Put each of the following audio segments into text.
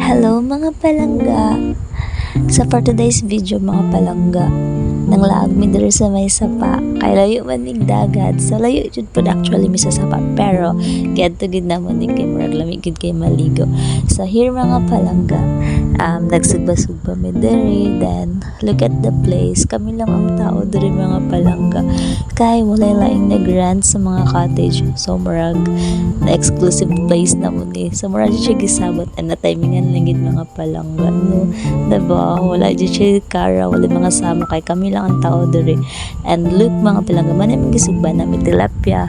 Hello mga palangga! So for today's video mga palangga, nang laag mi diri sa may sapa, kay layo man ning dagat, so layo jud pud actually mi sa sapa, pero kadto gid namon ni kay murag lami gid kay maligo. So here mga palangga, nagsugba-sugba mi diri, then look at the place, kami lang ang tao diri mga palangga, kay walay laing nag-rent sa mga cottage, so murag na exclusive place na mo ni, so murag siya gisabot and na timingan lang gid mga palangga, no, diba? Wala dyan siya kara, wala mga sama, kay kami lang ang tao diri. And look mga palangga, man yung gisugba na may tilapia,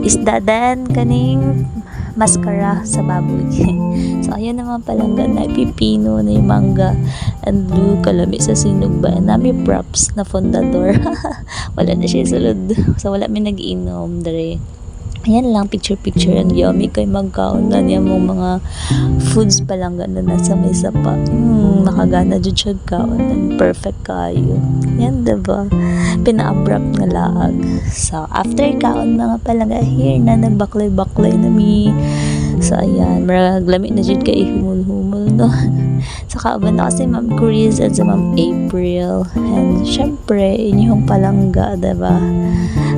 isda dan kaning maskara sa baboy. So ayan na mga palangga, na pipino na yung mangga, and look, kalami sa sinugba, and nami props na fondador. Wala na siya sulod, so wala may nag-inom diri. Ayan lang, picture and yummy kay magkaon na niya mong mga foods pa lang gano'n nasa may sapa. Nakagana dyan siya kaon and perfect kayo. Yan, diba? Pina-abrupt nga laag. So, after kaon mga palangga, here na nagbaklay-baklay na mi. So, ayan, marag lamig na dyan kay humul-humul, no? So, kaaban na kasi Ma'am Chris and sa Ma'am April. And, syempre, inyong palangga, diba?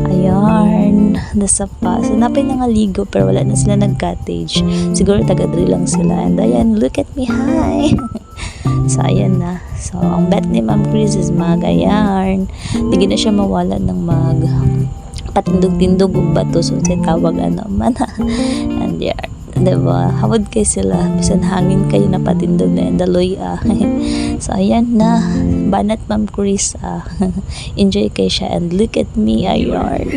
Ayan, nasa pa. So, napay na nga ligo, pero wala na sila nag-cottage. Siguro taga-dri lang sila. And ayan, look at me, hi! So, ayan na. So, ang bet ni Ma'am Chris is mag, ayan. Hindi na siya mawala ng mag patindog-tindog o bato. So, tawag ano man. And yeah, diba? Hawad kayo sila. Bisan hangin kayo na patindog na endaloy. So, ayan na. Banat Ma'am Chris. Enjoy kayo siya. And look at me, ayan.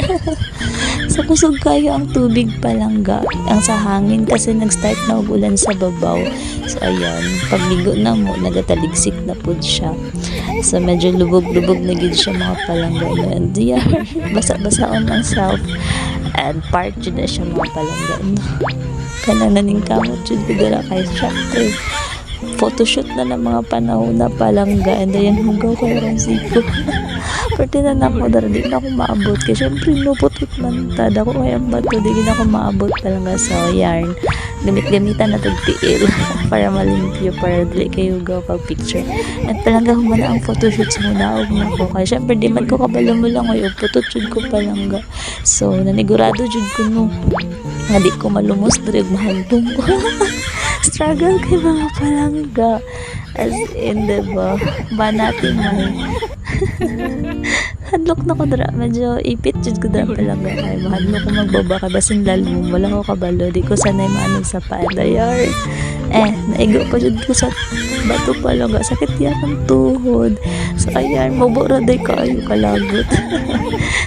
So, kusog kayo ang tubig palangga. Ang sa hangin kasi nag-start na ulan sa babaw. So, ayan. Pagligo na mo, nagataligsik na po siya. So, medyo lubog-lubog na gid siya mga palangga. And yeah, basa-basaon ang self. And part yun na siya mga palangga. Kana naning kamot yun kagara kay syempre. Photoshoot na ng mga panahon na palangga. And ayan, hugaw ko yung siko. Pero tinanak mo dara, di na ako maabot. Kaya syempre, nuputot man tad. Ako kayang bato, di na ako maabot palangga. So, yarn. Gamit-gamitan na tagtiil para malimpyo, para dili kayo hugaw pag picture. At palangga, humana ang photoshoot sa muna na ko. Kaya syempre, di man ko kabalo mo lang. Ay, putot jud ko palangga. So, nanigurado jud ko no. Nga di ko malumos, direg mahantong ko. Struggle kay mga palangga. As in, diba? Ba natin may hadlok na ko dra, medyo ipit jud ko dra palangga, kay mahadlok ko magbaba kay basin lalo wala ko kabalo, di ko sanay maanong sa paedayar. Naigo pa jud ko sa bato palangga, sakit yan ang tuhod. So ayan, mabura day kayo kalagot.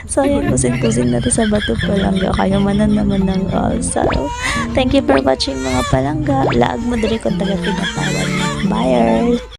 So ayan, kusing-kusing natin sa bato palangga, kayo manan naman ng all. So thank you for watching mga palangga. Laag mo diri kung taga Pinatawan. Bye!